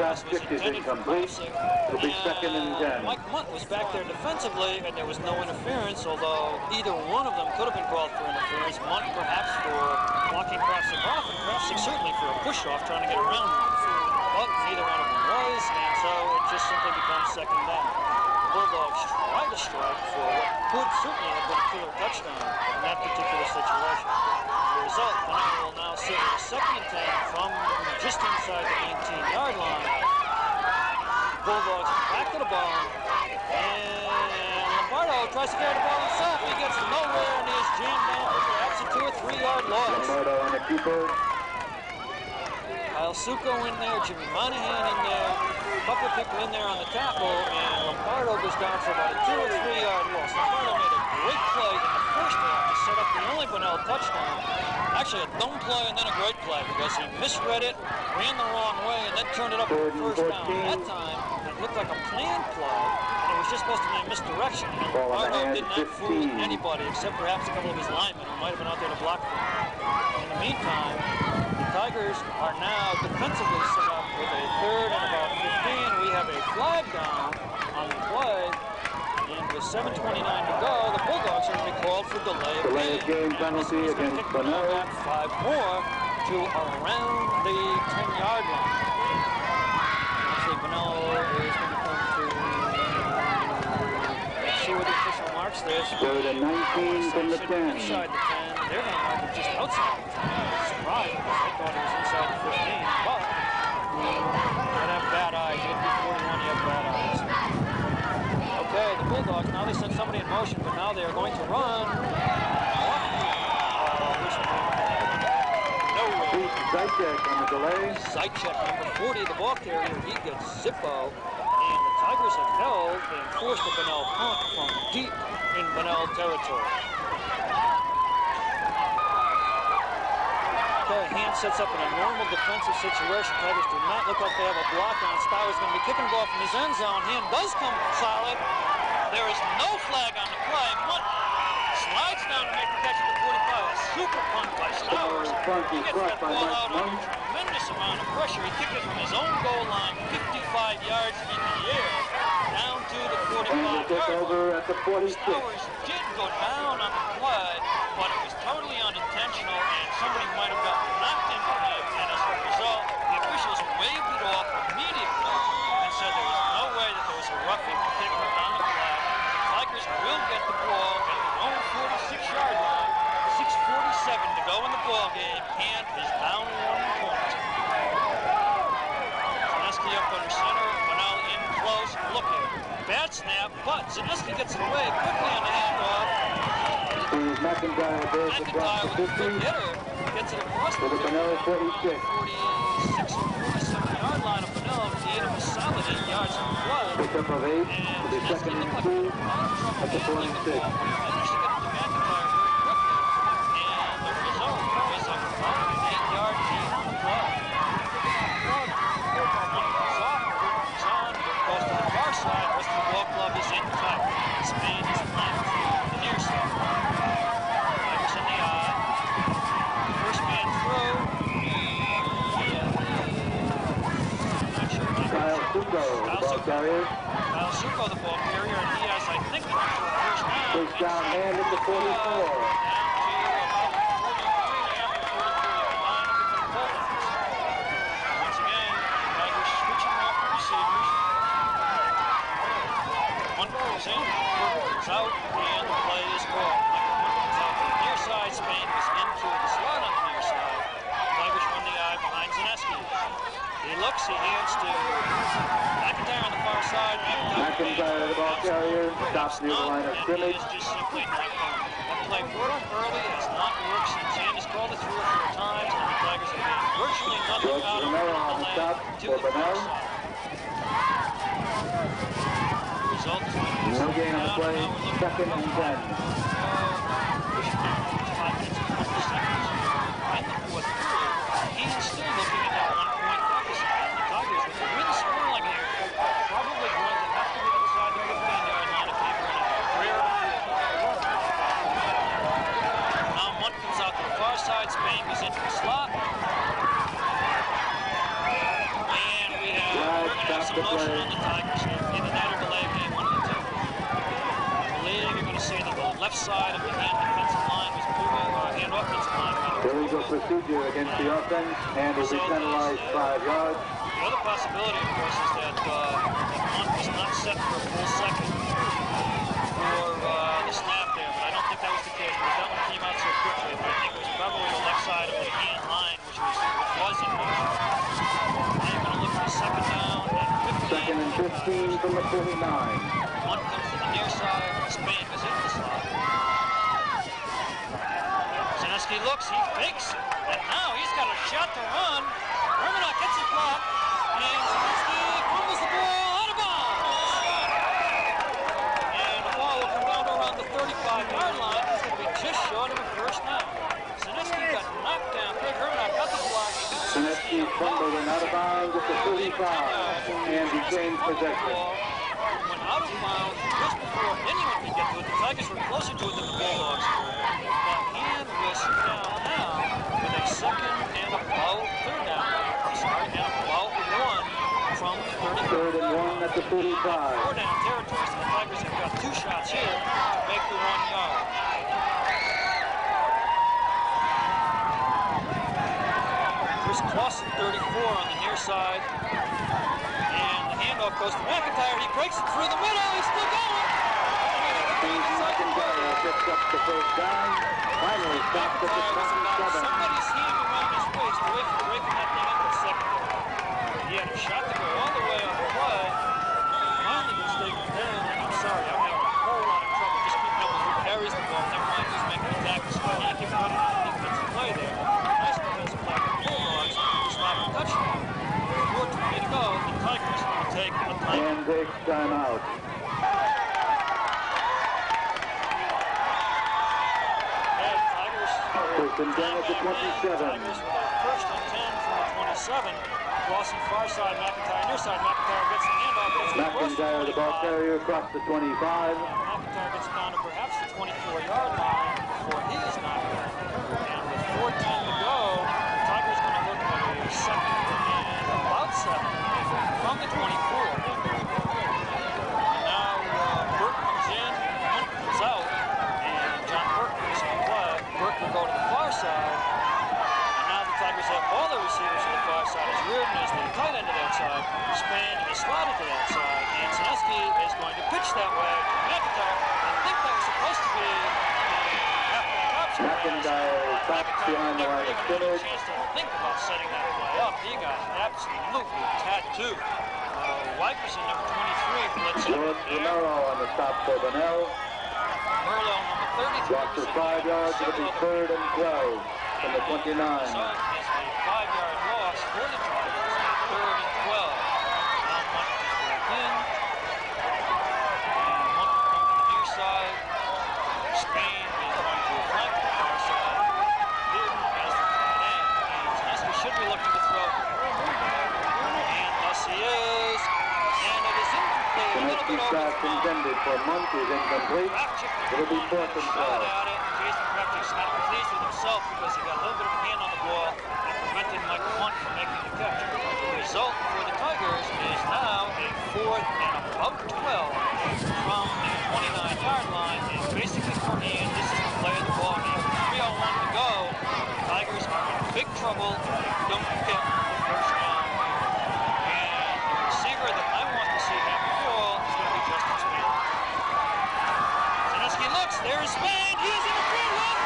pass was intended for passing. It'll be second and 10. Mike Munt was back there defensively, and there was no interference, although either one of them could have been called for interference. Munt perhaps for blocking Krafsick off, and Krafsick certainly for a push-off trying to get around him. But neither one of them was, and so it just simply becomes second down. The Bulldogs try to strike for what could certainly have been a killer touchdown in that particular situation. The result, Bunnell will now sit with a second and 10 from just inside the 19-yard line. Bulldogs back to the ball, and Lombardo tries to carry the ball himself. He gets nowhere, and he is jammed down for perhaps a 2 or 3 yard loss. Lombardo on the keeper. Kyle Succo in there, Jimmy Monahan in there, a couple of people in there on the tackle, and Lombardo goes down for about a 2 or 3 yard loss. Lombardo made a great play in the first half to set up the only Bunnell touchdown. Actually, a dumb play and then a great play because he misread it, ran the wrong way, and then turned it up for first down. That time, it looked like a planned play, and it was just supposed to be a misdirection. And Lombardo did not fool anybody except perhaps a couple of his linemen who might have been out there to block him. In the meantime, the Tigers are now defensively set up with a third and about 15. We have a flag down on the play, and with 7:29 to go, the Bulldogs are going to be called for delay of game penalty against Bunnell. 5 more to around the 10-yard line. Actually, Bunnell is going to come to, let's see what the official marks there. Third and 19 from the 10. Inside the 10. They're going to mark it just outside the 10. I was surprised because I thought it was inside the 15. But you have bad eyes. You have to be 41, you have bad eyes. Okay, the Bulldogs, now they sent somebody in motion, but now they are going to run. Zychek on the delay. Zychek, number 40, the ball carrier, he gets Zippo. And the Tigers have held and forced a Bunnell punt from deep in Bunnell territory. Okay, Hand sets up in a normal defensive situation. Tigers do not look like they have a block on. Stowers going to be kicking the ball from his end zone. Hand does come solid. There is no flag on the play. Munt slides down to make the catch at the 45. A super punt by Stowers. He gets that ball out under tremendous amount of pressure. He kicked it from his own goal line, 55 yards in the air, down to the 45-yard line. At the 46. Stowers did go down on the play, but it was totally unintentional, and somebody might have gotten knocked into him, and as a result, the officials waved it off immediately and said there was no way that there was a roughing kick on the flag. The Tigers will get the ball at their own 46-yard line. 6:47 to go in the ball game. Hand is down 1 point. Zaneski up under center. Bunnell in close, looking. Bad snap, but Zaneski gets it away quickly on the handoff. McIntyre goes across the 50. Hitter gets it across the 50. Bunnell 46. 46 or 47-yard line of Bunnell. He gave him a solid 8 yards on the play. Pick up of 8 to the second and 2 at the 46. Kyle Succo, the ball carrier, and he has, I think, first down and at the 44. Down to about 43 after 43. Line up at the Bulldogs. Once again, Tigers switching off the receivers. One goes in, one goes out, and the play is called. One comes out to the near side. Spain was into the slot on the near side. Tigers run the eye behind Zaneski. He looks, he hands to McIntyre on the far side. McIntyre, the ball carrier, stops near the line of scrimmage. He is just simply not going. That play brought up early has not worked since Sanders called it 3 or 4 times, and the Tigers have made virtually nothing out of it on the lane to the far side. Result is no gain on the play, second and 10. He's still looking at that 1-point deficit. The Tigers, with the wind swirling here, probably going to have to get inside the 15-yard line if they want to rare to field. Now Munt comes out to the far side. Spain goes into the slot. And we have stop some the motion play. on the Tigers here. Either that or delay game, one of the two. Delaying, you're going to see that the left side of the hand defensive line was moving, hand offensive line rather was Illegal moving. procedure against the offense and will be penalized 5 yards. The other possibility, of course, is that the punt was not set for a full second for the snap there, but I don't think that was the case because that one came out so quickly. But I think it was probably the left side of the hand line, which was in motion. Now you're going to look for the second down and 15. Second and 15 from the 49. One comes to the near side. Spain goes into the slot. Zaneski looks, he fakes it, and now he's got a shot to run. Hermanok gets it blocked, and Zaneski fumbles the ball out of bounds. And the ball will come down to around the 35-yard line. It's going to be just short of a first down. Zaneski got knocked down. Craig Hermanok got the block. Zaneski fumbled and out of bounds at the 35 and retains possession. Went out of bounds just before anyone could get to it. The Tigers were closer to it than the Bulldogs. But hand was down now with a second and about third down. I'm sorry, and about one from the 35. Third and 1 at the 35. Four down territory, so the Tigers have got 2 shots here to make the 1 yard. Chris Clausen, 34 on the near side. And the handoff goes to McIntyre. He breaks it through the middle. He's still going. McIntyre picks up the first down. Finally stopped at the 27. Somebody's hand around his waist away from breaking that thing into the secondary. He had a shot to go all the way on the play. Finally gets taken down. I'm sorry, I'm having a whole lot of trouble just keeping up with who carries the ball. Never mind who's making the tackle. So he keeps running on the defensive play there. Nice defensive play for the Bulldogs to stop a touchdown. 4:20 to go. The Tigers will take a timeout. And takes timeout. First and 10 at the 27. Tigers with a first and 10 from the 27. Clausen far side, McIntyre near side. McIntyre gets the handoff. McIntyre, the ball carrier, across the 25. McIntyre gets down to perhaps the 24-yard line before he is knocked down. And with 4:10 to go, the Tigers going to look at a second and about 7 from the 24. And now Burke comes in, Hunt comes out, and John Burke makes the play. Burke will go to the far side. And now the Tigers have all their receivers on the far side. As Reardon is the tight end to that side. Spain is slotted to that side. And Zaneski is going to pitch that way. McIntyre, I think that was supposed to be a halfback option. McIntyre stops behind the line of scrimmage. Chance to think about setting that play up. He got absolutely tattooed. Wiperson, number 23, blitz. George Romero on the stop for Bunnell. Merlo, number 33. Lost for 5 yards. It'll be third and 12 from the 29. So it's a 5-yard loss for the Tigers. Third and 12. Now Monk is back in. And Monk will come to the near side. Spain is going to flank the far side. Reardon as the tight end. And Zaneski should be looking to throw. And thus he is. And it is incomplete. A little bit over Zaneski's pass the top. intended for Monk is incomplete. It'll be fourth and 12. Shot at it. Jason Kravchuk's not pleased with himself because he got a little bit of a hand on the ball and prevented Mike Hunt from making the catch. The result for the Tigers is now a 4th and about 12 from the 29-yard line. And basically for Ian, this is the play of the ball game. 3:01 to go. The Tigers are in big trouble. Don't get the first down. And the receiver that I want to see have the ball is going to be Justin Spain. Zaneski looks, there is Spain, he is interfered with,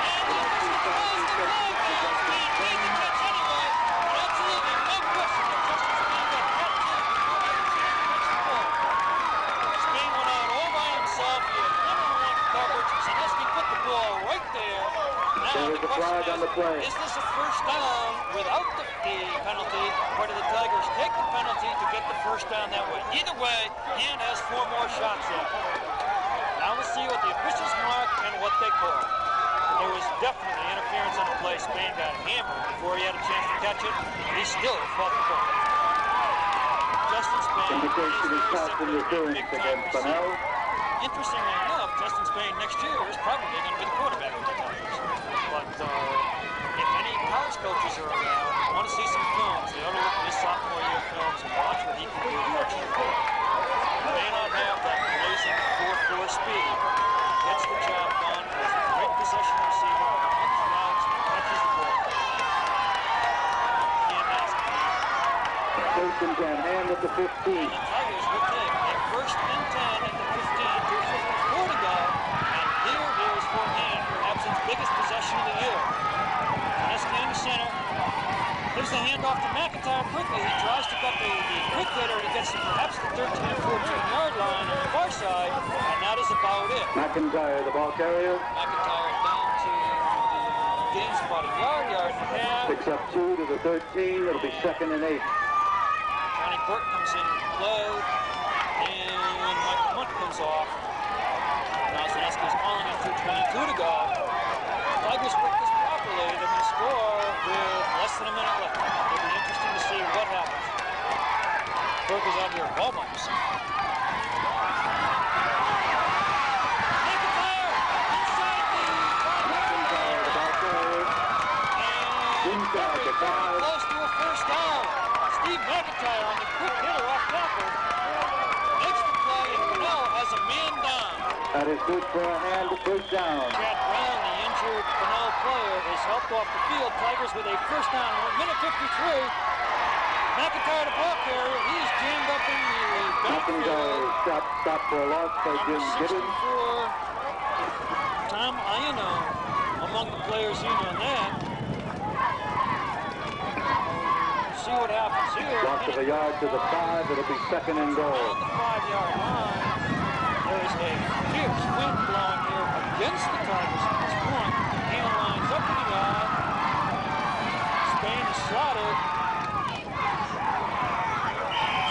and just throws the flag down. Spain made the catch anyway, but absolutely no question that Justin Spain got tapped in before he was able to catch the ball. Spain went out all by himself, he had one-on-one coverage, Zaneski put the ball right there. Now There the is a question flag on the play. is this a first down without the penalty, or do the Tigers take the penalty to get the first down that way? Either way, Hand has 4 more shots there. Now we'll see what the officials mark and what they call. There was definitely interference on the play. Spain got hammered before he had a chance to catch it. He still fought the ball. Justin Spain Indication is pass interference against Bunnell. Interestingly enough, Justin Spain next year is probably going to be the quarterback of the Tigers. But if any college coaches are around and want to see some films, they ought to look at his sophomore year films and watch what he First and 10, hand at the 15. And the Tigers will take a first and 10 at the 15, 2:54 to go. And here is for hand, perhaps its biggest possession of the year. Zaneski in the center. Gives the handoff to McIntyre quickly. He tries to cut the quick hitter. He gets to perhaps the 13 or 14-yard line on the far side, and that is about it. McIntyre, the ball carrier. McIntyre down to the gains about a yard and a half. Picks up 2 to the 13. It'll be second and 8. Johnny Burke comes in to play, and Michael Munt comes off. Now Zaneski is calling it 2:22 to go. Tigers work this properly. They're going to score with less than a minute left. It'll be interesting to see what happens. Burke is out here almost. McIntyre inside the 5. McIntyre, the ball carrier. Inside the 5. Close to a first down. Steve McIntyre on the quick hitter off tackle makes the play, and Bunnell has a man down. That is good for a hand to first down. Chad Brown, the injured Bunnell player, is helped off the field. Tigers with a first down. 1 minute 53. McIntyre, the ball carrier, he's jammed up in the backfield. McIntyre stopped for a loss by Jim Gibbons. 64, Tom Iano among the players in on that. See what happens here. Loss of a yard to the 5. It'll be second and goal. On the 5-yard line. There is a fierce wind blowing here against the Tigers at this point. Hand lines up in the eye. Spain is slotted.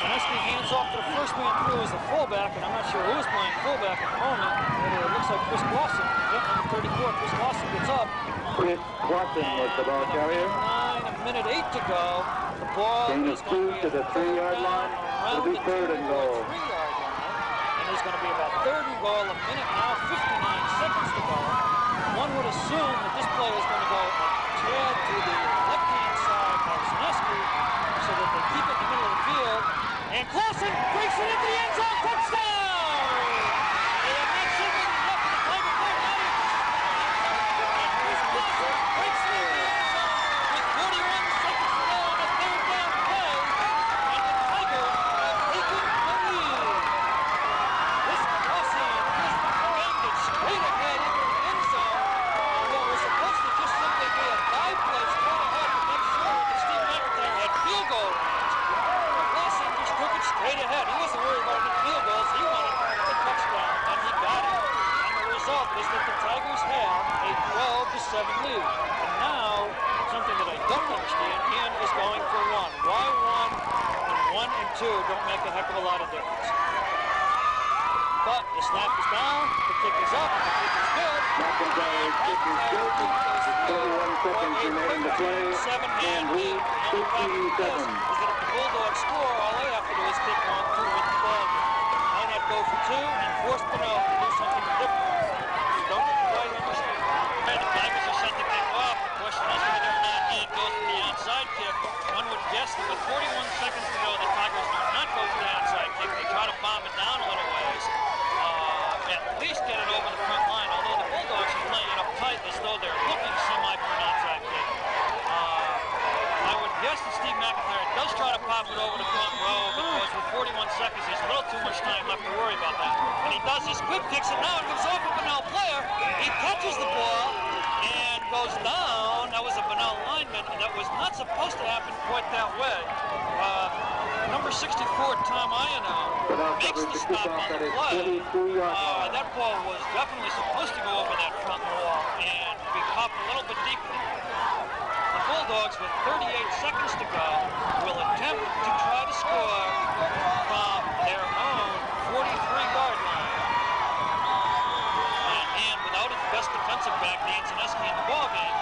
Zaneski hands off to the first man through as the fullback, and I'm not sure who is playing fullback at the moment. It looks like Chris Clausen. Number 34, Chris Clausen gets up. Chris Clausen was the ball carrier. 1 minute 8 to go. The ball Gain is of going 2 to the 3-yard line. It'll be third and goal. 3-yard line. And there's going to be about third and goal, 1 minute now, 59 seconds to go. One would assume that this play is going to go a tad to the left-hand side of Zaneski so that they keep it in the middle of the field. And Clausen breaks it into the end zone. Touchdown! They have not seen it left in the Tiger play. And Chris Clausen breaks it into the end zone with 41 seconds to go on a third down play. And the Tigers have taken the lead. This Clausen just banged it straight ahead into the end zone. And what was supposed to just simply be a dive play straight ahead to make sure that Steve McIntyre had field goal range. Clausen just took it straight ahead. He wasn't worried about any field goals. He wanted the touchdown, and he got it. And the result is that the Tigers have a 12-7 lead. And now, something that I don't understand, Ian is going for 1. Why 1 and 1 and 2 don't make a heck of a lot of difference. But the snap is down, the kick is up, the kick is good. McIntyre's kick is good. 31 seconds remaining to play. And lead 15 seconds. Is that if the Bulldogs score, all they have to do is kick 1 to win the ball game. Why not go for 2 and force Bunnell to do something different? You don't quite understand. And the Tigers are set to kick off. The question is whether or not Ian goes for the onside kick. One would guess that with 41 seconds to go, the Tigers do not go for the onside kick. They try to bomb it down a little ways. At least get it over the front line, although the Bulldogs are playing it up tight as though they're looking semi for an onside kick. I would guess that Steve McIntyre does try to pop it over the front row because with 41 seconds, there's a little too much time left to worry about that. And he does, he squib kicks it, now it comes off a Bunnell player. He catches the ball and goes down. That was a Bunnell lineman, and that was not supposed to happen quite that way. Number 64, Tom Iano, makes the stop on the play. That ball was definitely supposed to go over that front wall and be caught a little bit deeper. The Bulldogs, with 38 seconds to go, will attempt to try to score from their own 43-yard line. And without its best defensive back, Dan Zaneski, in the ballgame,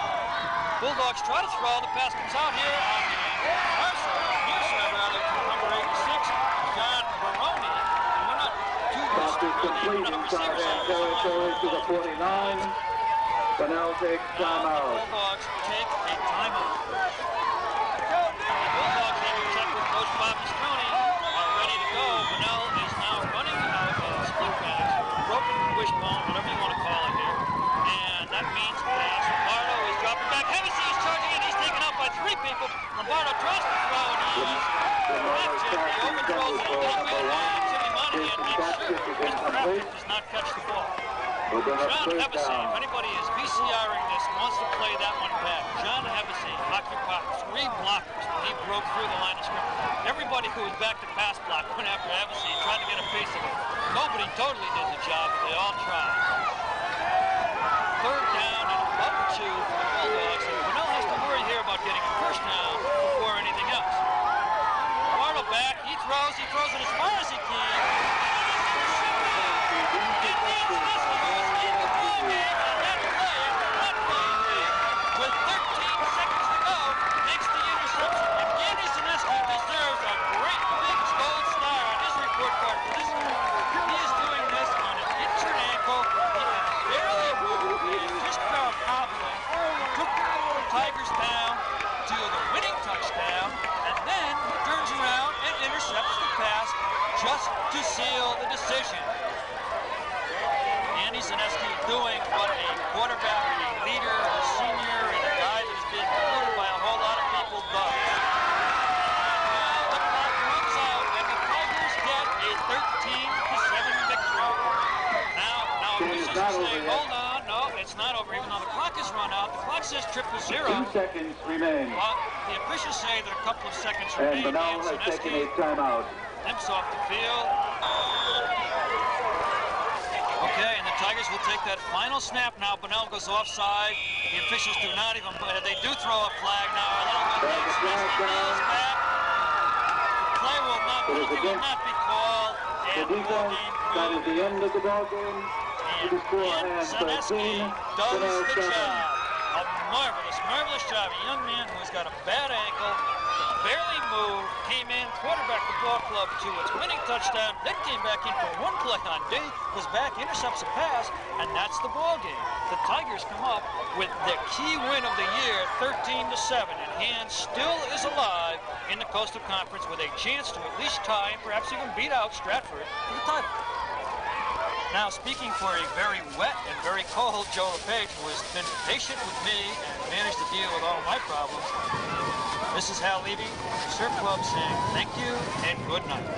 Bulldogs try to throw. The pass comes out here on the far side, near side rather, to number 86, John Baroni. And we're not too Pass is complete inside that territory to the 49. Bunnell takes timeout. The Bulldogs take a timeout. The Bulldogs, having checked with Coach Bob Mastroni, are ready to go. Bunnell is now running out of split bags, broken wishbone, whatever you want to call it here. And that means pass. Lombardo is dropping back. Hevesy is charging in. He's taken out by 3 people. Lombardo tries to throw, and he is number one. Timmy Monahan makes sure Mr. Crawford does not catch the ball. John Hevesy, if anybody is VCRing this and wants to play that one back, John Hevesy occupied 3 blockers when he broke through the line of scrimmage. Everybody who was back to pass block went after Hevesy, tried to get a piece of it. Nobody totally did the job, but they all tried. 3rd down and about 2 for the Bulldogs, and Bunnell has to worry here about getting a first down before anything else. Bartle back, he throws it as far as he can. With 13 seconds to go, makes the interception. And Andy Zaneski deserves a great big gold star on his report card for this one. He is doing this on an injured ankle. He can barely move. He just felt hobbling. Took the Tigers down to the winning touchdown, and then he turns around and intercepts the pass just to seal the decision. Andy Zaneski doing what a quarterback, a leader, a senior, and a guy that has been promoted by a whole lot of people does. The clock runs out, and the Tigers get a 13-7 victory. Now officials are saying, hold on, no, it's not over. Even though the clock has run out, the clock says 0-0. 2 seconds remain. The officials say that a couple of seconds remain. And Bunnell has taken a timeout. Limps off the field. Okay, and the Tigers will take that final snap now. Bunnell goes offside. The officials do not even, they do throw a flag now. A little bit goes back. The play will not be called. And the defense, that is the end of the ball game. And Zaneski does the job. A marvelous job. A young man who's got a bad ankle, barely moved, came in, quarterbacked the ball club to its winning touchdown, then came back in for one play on D, was back, intercepts a pass, and that's the ball game. The Tigers come up with the key win of the year, 13-7, and Hand still is alive in the Coastal Conference with a chance to at least tie and perhaps even beat out Stratford for the title. Now, speaking for a very wet and very cold Joe LePage, who has been patient with me and managed to deal with all my problems, this is Hal Levy, Surf Club, saying thank you and good night.